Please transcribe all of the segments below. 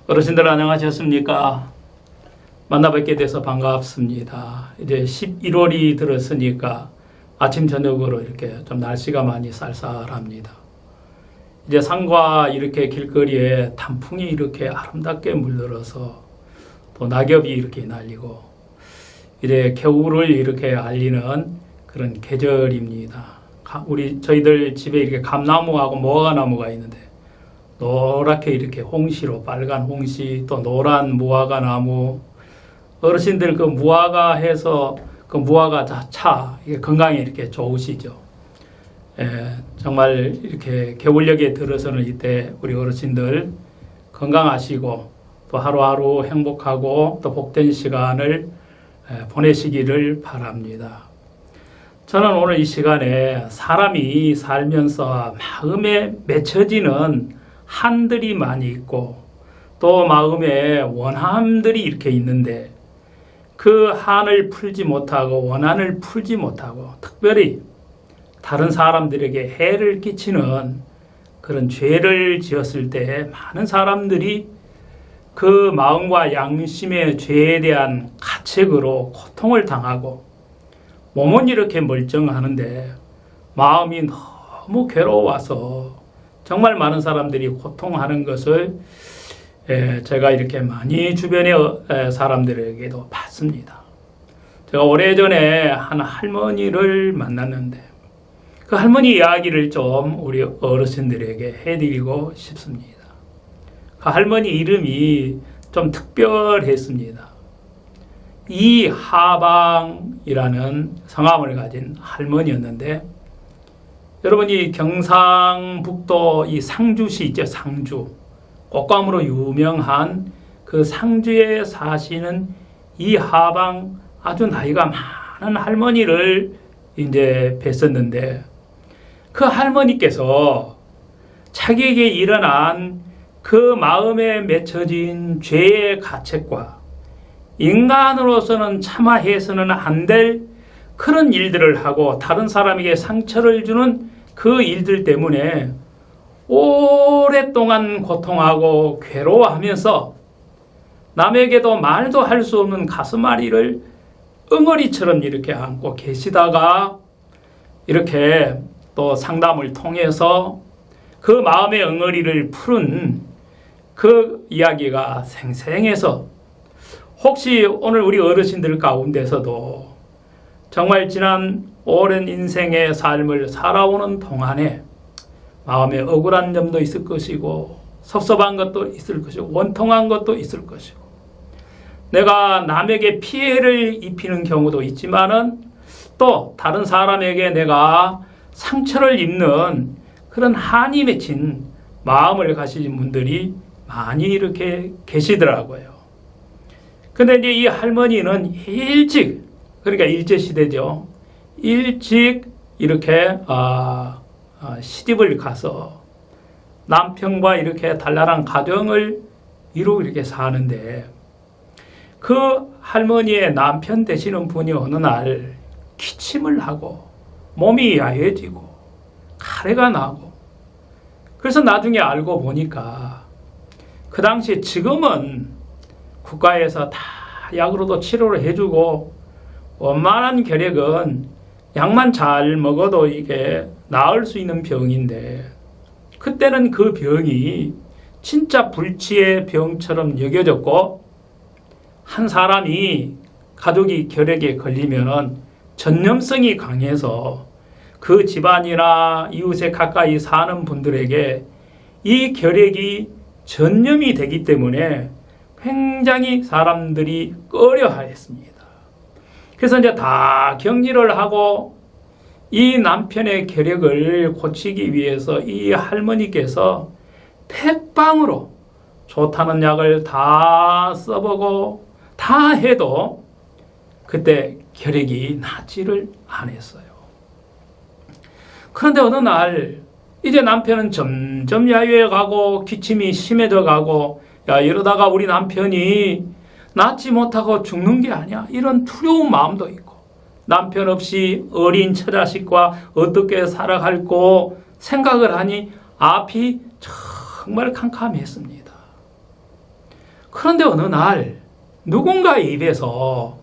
어르신들 안녕하셨습니까? 만나 뵙게 돼서 반갑습니다. 이제 11월이 들었으니까 아침 저녁으로 이렇게 좀 날씨가 많이 쌀쌀합니다. 이제 산과 이렇게 길거리에 단풍이 이렇게 아름답게 물들어서 또 낙엽이 이렇게 날리고 이제 겨울을 이렇게 알리는 그런 계절입니다. 저희들 집에 이렇게 감나무하고 무화과나무가 있는데 노랗게 이렇게 홍시로 빨간 홍시 또 노란 무화과 나무 어르신들 그 무화과 해서 그 무화과 차 이게 건강에 이렇게 좋으시죠. 정말 이렇게 겨울녘에 들어서는 이때 우리 어르신들 건강하시고 또 하루하루 행복하고 또 복된 시간을 보내시기를 바랍니다. 저는 오늘 이 시간에 사람이 살면서 마음에 맺혀지는 한들이 많이 있고 또 마음에 원함들이 이렇게 있는데 그 한을 풀지 못하고 원한을 풀지 못하고 특별히 다른 사람들에게 해를 끼치는 그런 죄를 지었을 때 많은 사람들이 그 마음과 양심의 죄에 대한 가책으로 고통을 당하고 몸은 이렇게 멀쩡하는데 마음이 너무 괴로워서 정말 많은 사람들이 고통하는 것을 제가 이렇게 많이 주변의 사람들에게도 봤습니다. 제가 오래전에 한 할머니를 만났는데 그 할머니 이야기를 좀 우리 어르신들에게 해드리고 싶습니다. 그 할머니 이름이 좀 특별했습니다. 이하방이라는 성함을 가진 할머니였는데 여러분이 경상북도 이 상주시 있죠. 상주. 꽃감으로 유명한 그 상주에 사시는 이하방 아주 나이가 많은 할머니를 이제 뵀었는데 그 할머니께서 자기에게 일어난 그 마음에 맺혀진 죄의 가책과 인간으로서는 참아해서는 안 될 그런 일들을 하고 다른 사람에게 상처를 주는 그 일들 때문에 오랫동안 고통하고 괴로워하면서 남에게도 말도 할 수 없는 가슴앓이를 응어리처럼 이렇게 안고 계시다가 이렇게 또 상담을 통해서 그 마음의 응어리를 푸른 그 이야기가 생생해서 혹시 오늘 우리 어르신들 가운데서도 정말 지난 오랜 인생의 삶을 살아오는 동안에 마음에 억울한 점도 있을 것이고 섭섭한 것도 있을 것이고 원통한 것도 있을 것이고 내가 남에게 피해를 입히는 경우도 있지만은 또 다른 사람에게 내가 상처를 입는 그런 한이 맺힌 마음을 가지신 분들이 많이 이렇게 계시더라고요. 근데 이제 이 할머니는 일찍 그러니까 일제시대죠. 일찍 이렇게 시집을 가서 남편과 이렇게 단란한 가정을 이루고 이렇게 사는데 그 할머니의 남편 되시는 분이 어느 날 기침을 하고 몸이 야해지고 가래가 나고 그래서 나중에 알고 보니까 그 당시에 지금은 국가에서 다 약으로도 치료를 해주고 원만한 결핵은 약만 잘 먹어도 이게 나을 수 있는 병인데 그때는 그 병이 진짜 불치의 병처럼 여겨졌고 한 사람이 가족이 결핵에 걸리면은 전염성이 강해서 그 집안이나 이웃에 가까이 사는 분들에게 이 결핵이 전염이 되기 때문에 굉장히 사람들이 꺼려하였습니다. 그래서 이제 다 격리를 하고 이 남편의 결핵을 고치기 위해서 이 할머니께서 택방으로 좋다는 약을 다 써보고 다 해도 그때 결핵이 낫지를 않았어요. 그런데 어느 날 이제 남편은 점점 야유해 가고 기침이 심해져 가고 이러다가 우리 남편이 낫지 못하고 죽는 게 아니야. 이런 두려운 마음도 있고 남편 없이 어린 처자식과 어떻게 살아갈고 생각을 하니 앞이 정말 캄캄했습니다. 그런데 어느 날 누군가의 입에서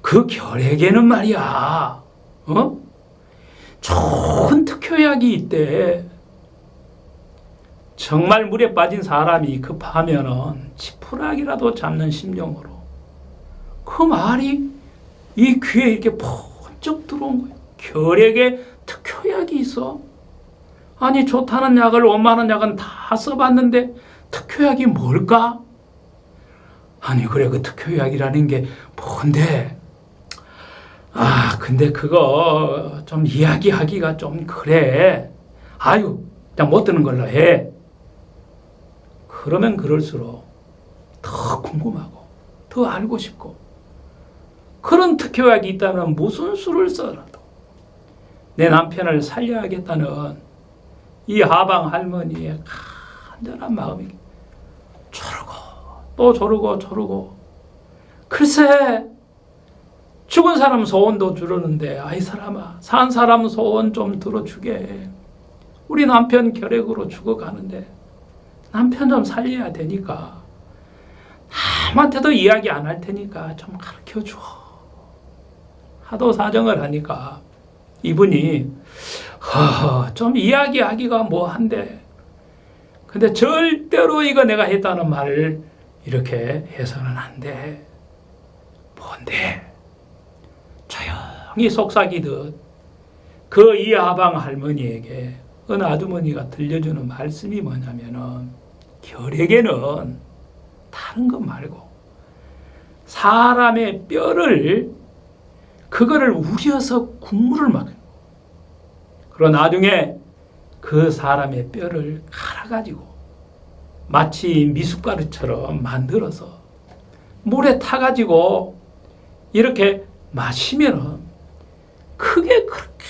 그 결핵에는 말이야, 좋은 특효약이 있대. 정말 물에 빠진 사람이 급하면은 지푸라기라도 잡는 심정으로 그 말이 이 귀에 이렇게 번쩍 들어온 거예요. 결핵에 특효약이 있어. 아니 좋다는 약을 원만한 약은 다 써봤는데 특효약이 뭘까? 아니 그래 그 특효약이라는 게 뭔데? 근데 그거 좀 이야기하기가 좀 그래. 아유 그냥 못 듣는 걸로 해. 그러면 그럴수록 더 궁금하고 더 알고 싶고 그런 특효약이 있다면 무슨 수를 써라도 내 남편을 살려야겠다는 이 하방 할머니의 간절한 마음이 저러고 또 저러고 글쎄 죽은 사람 소원도 들었는데 아이 사람아 산 사람 소원 좀 들어주게. 우리 남편 결핵으로 죽어가는데 남편 좀 살려야 되니까 남한테도 이야기 안 할 테니까 좀 가르쳐줘. 하도 사정을 하니까 이분이 좀 이야기하기가 뭐한데 근데 절대로 이거 내가 했다는 말을 이렇게 해서는 안 돼. 뭔데? 조용히 속삭이듯 그 이하방 할머니에게 어느 아주머니가 들려주는 말씀이 뭐냐면은 결핵에는 다른 것 말고 사람의 뼈를 그거를 우려서 국물을 먹어요. 그리고 나중에 그 사람의 뼈를 갈아가지고 마치 미숫가루처럼 만들어서 물에 타가지고 이렇게 마시면은 그게 그렇게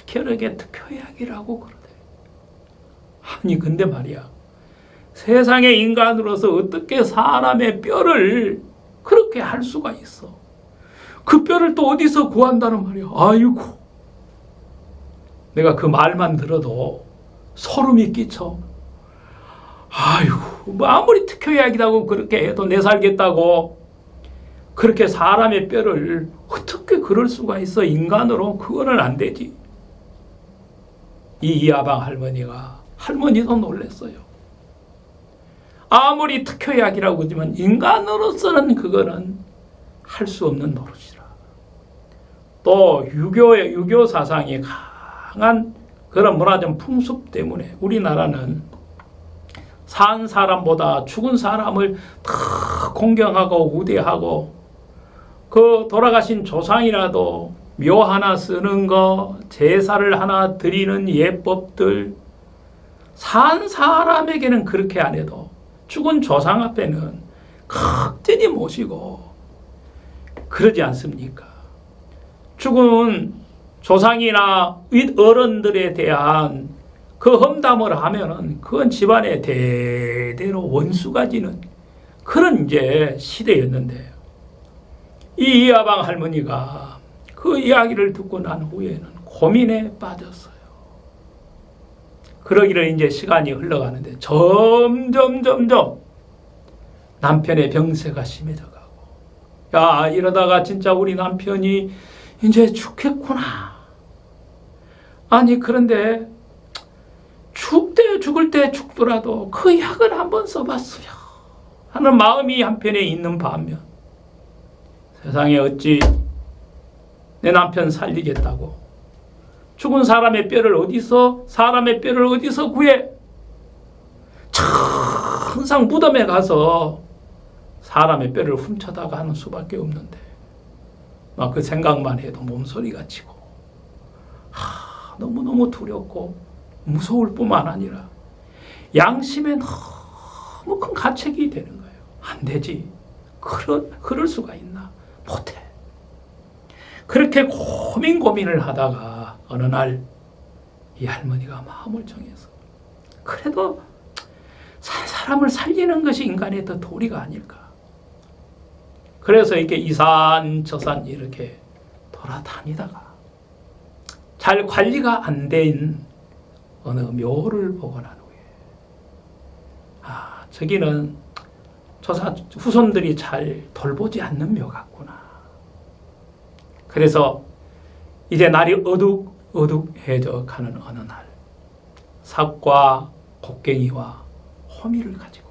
결핵의 특효약이라고 그러대. 아니 근데 말이야 세상의 인간으로서 어떻게 사람의 뼈를 그렇게 할 수가 있어? 그 뼈를 또 어디서 구한다는 말이야. 아이고 내가 그 말만 들어도 소름이 끼쳐. 아이고 뭐 아무리 특효약이라고 그렇게 해도 내 살겠다고 그렇게 사람의 뼈를 어떻게 그럴 수가 있어. 인간으로 그거는 안 되지. 이 이하방 할머니도 놀랐어요. 아무리 특효약이라고 하지만 인간으로서는 그거는 할 수 없는 노릇이라. 또 유교 사상이 강한 그런 문화적 풍습 때문에 우리나라는 산 사람보다 죽은 사람을 더 공경하고 우대하고 그 돌아가신 조상이라도 묘 하나 쓰는 거, 제사를 하나 드리는 예법들 산 사람에게는 그렇게 안 해도 죽은 조상 앞에는 극진히 모시고 그러지 않습니까? 죽은 조상이나 윗어른들에 대한 그 험담을 하면은 그건 집안에 대대로 원수가 지는 그런 이제 시대였는데 이 이하방 할머니가 그 이야기를 듣고 난 후에는 고민에 빠졌어요. 그러기를 이제 시간이 흘러가는데 점점 남편의 병세가 심해져 가고 야 이러다가 진짜 우리 남편이 이제 죽겠구나. 아니 그런데 죽을 때 죽더라도 그 약을 한번 써봤으면 하는 마음이 한편에 있는 반면 세상에 어찌 내 남편 살리겠다고 죽은 사람의 뼈를 어디서 구해? 항상 무덤에 가서 사람의 뼈를 훔쳐다가 하는 수밖에 없는데 막 그 생각만 해도 몸소리가 치고 너무너무 두렵고 무서울 뿐만 아니라 양심에 너무 큰 가책이 되는 거예요. 안 되지. 그럴 수가 있나? 못해. 그렇게 고민을 하다가 어느 날 이 할머니가 마음을 정해서 그래도 사람을 살리는 것이 인간의 더 도리가 아닐까. 그래서 이렇게 이산 저산 이렇게 돌아다니다가 잘 관리가 안 된 어느 묘를 보고 난 후에 저기는 후손들이 잘 돌보지 않는 묘 같구나. 그래서 이제 날이 어둑어둑해져 가는 어느 날, 삽과 곡괭이와 호미를 가지고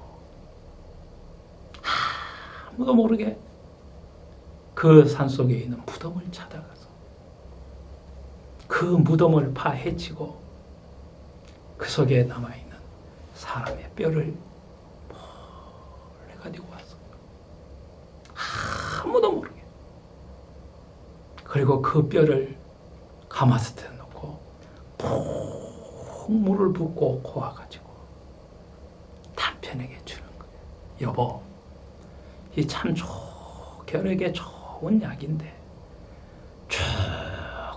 아무도 모르게 그 산속에 있는 무덤을 찾아가서 그 무덤을 파헤치고 그 속에 남아있는 사람의 뼈를 몰래 가지고 왔어. 아무도 모르게. 그리고 그 뼈를 가마솥에 넣고 푹 물을 붓고 고아가지고 남편에게 주는 거예요. 여보, 이 참 결핵에 좋은 약인데 쭉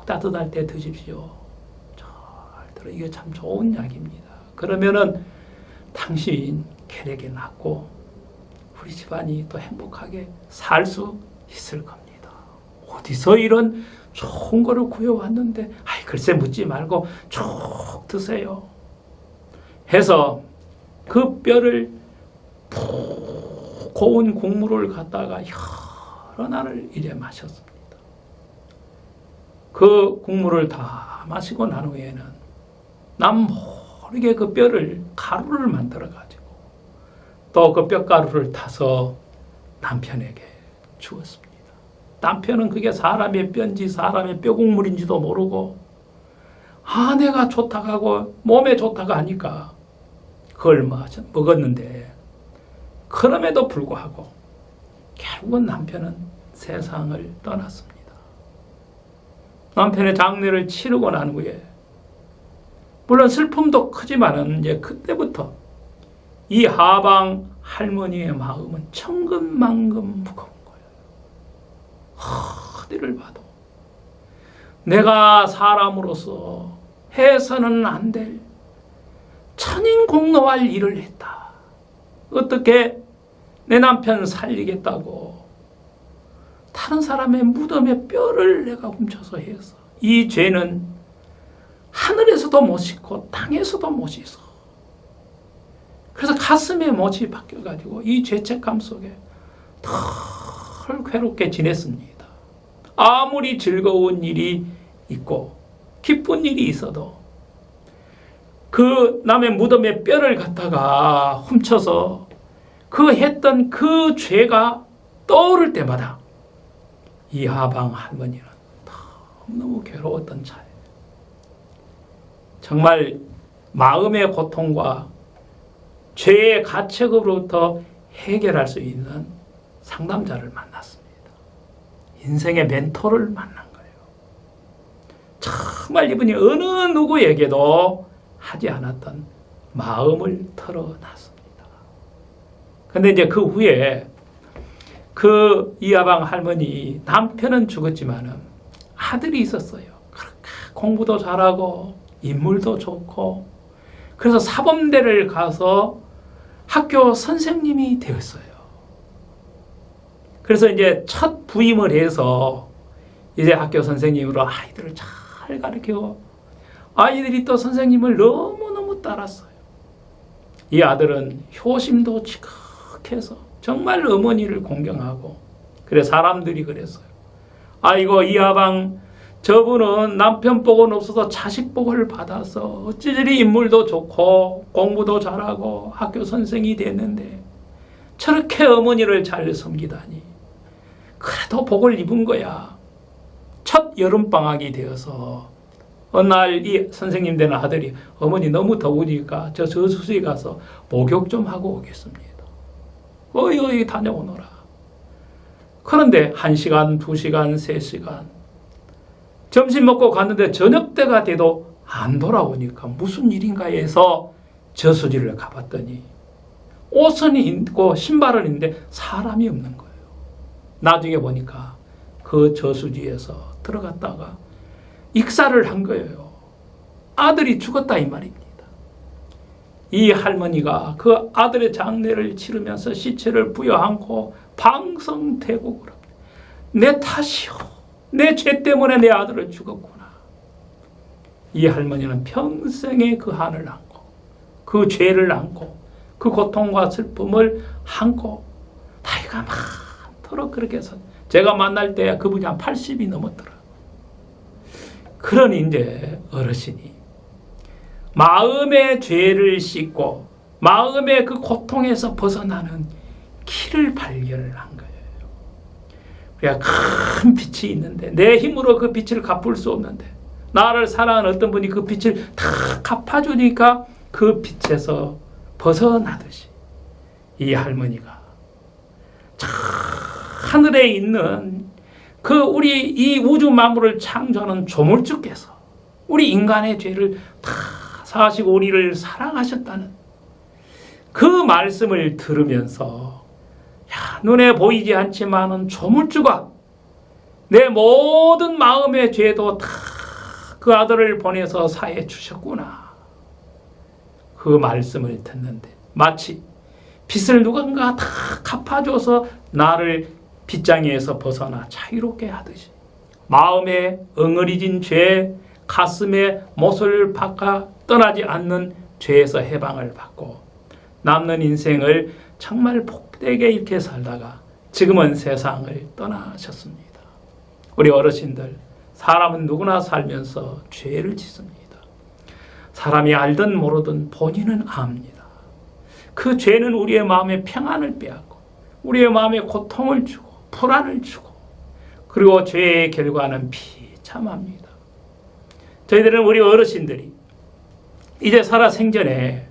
따뜻할 때 드십시오. 잘 들어, 이게 참 좋은 약입니다. 그러면은 당신 결핵이 낫고 우리 집안이 또 행복하게 살 수 있을 겁니다. 어디서 이런 좋은 거를 구해왔는데, 아이 글쎄 묻지 말고 쭉 드세요. 해서 그 뼈를 푹 고운 국물을 갖다가 여러 날을 이제 마셨습니다. 그 국물을 다 마시고 난 후에는 남 모르게 그 뼈를 가루를 만들어 가지고 또 그 뼈가루를 타서 남편에게 주었습니다. 남편은 그게 사람의 뼈인지 사람의 뼈 국물인지도 모르고 아내가 좋다고 하고 몸에 좋다고 하니까 그걸 먹었는데, 그럼에도 불구하고 결국은 남편은 세상을 떠났습니다. 남편의 장례를 치르고 난 후에 물론 슬픔도 크지만은 이제 그때부터 이 하방 할머니의 마음은 천근만근 무거운 거예요. 어디를 봐도 내가 사람으로서 해서는 안 될 천인공노할 일을 했다. 어떻게 내 남편 살리겠다고 다른 사람의 무덤에 뼈를 내가 훔쳐서 해서 이 죄는 하늘에서도 못 씻고 땅에서도 못 씻어. 그래서 가슴에 못이 박혀가지고 이 죄책감 속에 덜 괴롭게 지냈습니다. 아무리 즐거운 일이 있고 기쁜 일이 있어도 그 남의 무덤에 뼈를 갖다가 훔쳐서 그 했던 그 죄가 떠오를 때마다 이 하방 할머니는 너무 괴로웠던 차예요. 정말 마음의 고통과 죄의 가책으로부터 해결할 수 있는 상담자를 만났습니다. 인생의 멘토를 만난 거예요. 정말 이분이 어느 누구에게도 하지 않았던 마음을 털어놨습니다. 근데 이제 그 후에 그 이하방 할머니 남편은 죽었지만은 아들이 있었어요. 그렇게 공부도 잘하고 인물도 좋고 그래서 사범대를 가서 학교 선생님이 되었어요. 그래서 이제 첫 부임을 해서 이제 학교 선생님으로 아이들을 잘 가르치고 아이들이 또 선생님을 너무너무 따랐어요. 이 아들은 효심도 지극해서 정말 어머니를 공경하고 그래 사람들이 그랬어요. 아이고 이하방 저분은 남편 복은 없어서 자식 복을 받아서 어찌 저리 인물도 좋고 공부도 잘하고 학교 선생이 됐는데 저렇게 어머니를 잘 섬기다니 그래도 복을 입은 거야. 첫 여름방학이 되어서 어느 날 이 선생님 되는 아들이 어머니 너무 더우니까 저 저수지에 가서 목욕 좀 하고 오겠습니다. 어이 다녀오너라. 그런데 1시간, 2시간, 3시간 점심 먹고 갔는데 저녁 때가 돼도 안 돌아오니까 무슨 일인가 해서 저수지를 가봤더니 옷은 있고 신발은 있는데 사람이 없는 거예요. 나중에 보니까 그 저수지에서 들어갔다가 익사를 한 거예요. 아들이 죽었다 이 말입니다. 이 할머니가 그 아들의 장례를 치르면서 시체를 부여안고 방성대곡을 합니다. 내 탓이요. 내 죄 때문에 내 아들을 죽었구나. 이 할머니는 평생의 그 한을 안고 그 죄를 안고 그 고통과 슬픔을 안고 나이가 많도록 그렇게 해서 제가 만날 때 그분이 한 80이 넘었더라. 그러니 이제 어르신이 마음의 죄를 씻고 마음의 그 고통에서 벗어나는 길을 발견을 한 거예요. 우리가 큰 빛이 있는데 내 힘으로 그 빛을 갚을 수 없는데 나를 사랑하는 어떤 분이 그 빛을 다 갚아주니까 그 빛에서 벗어나듯이 이 할머니가 하늘에 있는 그 우리 이 우주 만물을 창조하는 조물주께서 우리 인간의 죄를 다 사하시고 우리를 사랑하셨다는 그 말씀을 들으면서 눈에 보이지 않지만은 조물주가 내 모든 마음의 죄도 다 그 아들을 보내서 사해 주셨구나. 그 말씀을 듣는데 마치 빚을 누군가 다 갚아줘서 나를 빚장애에서 벗어나 자유롭게 하듯이 마음에 엉어리진 죄, 가슴에 못을 박아 떠나지 않는 죄에서 해방을 받고 남는 인생을 정말 복되게 이렇게 살다가 지금은 세상을 떠나셨습니다. 우리 어르신들, 사람은 누구나 살면서 죄를 짓습니다. 사람이 알든 모르든 본인은 압니다. 그 죄는 우리의 마음에 평안을 빼앗고 우리의 마음에 고통을 주고 불안을 주고 그리고 죄의 결과는 비참합니다. 저희들은 우리 어르신들이 이제 살아생전에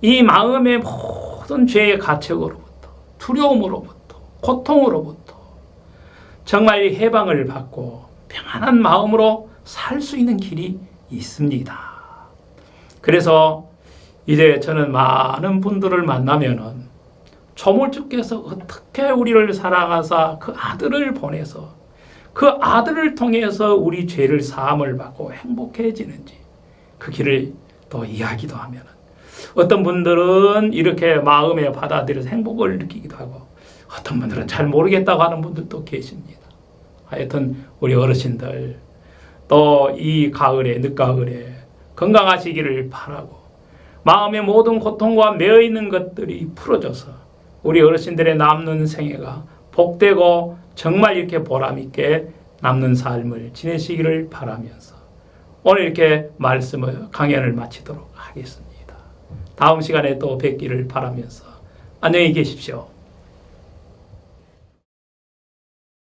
이 마음의 모든 죄의 가책으로부터 두려움으로부터 고통으로부터 정말 해방을 받고 평안한 마음으로 살 수 있는 길이 있습니다. 그래서 이제 저는 많은 분들을 만나면은 조물주께서 어떻게 우리를 사랑하사 그 아들을 보내서 그 아들을 통해서 우리 죄를 사함을 받고 행복해지는지 그 길을 또 이야기도 하면은 어떤 분들은 이렇게 마음에 받아들여서 행복을 느끼기도 하고 어떤 분들은 잘 모르겠다고 하는 분들도 계십니다. 하여튼 우리 어르신들 또 이 가을에 늦가을에 건강하시기를 바라고 마음의 모든 고통과 매어있는 것들이 풀어져서 우리 어르신들의 남는 생애가 복되고 정말 이렇게 보람있게 남는 삶을 지내시기를 바라면서 오늘 이렇게 말씀을 강연을 마치도록 하겠습니다. 다음 시간에 또 뵙기를 바라면서 안녕히 계십시오.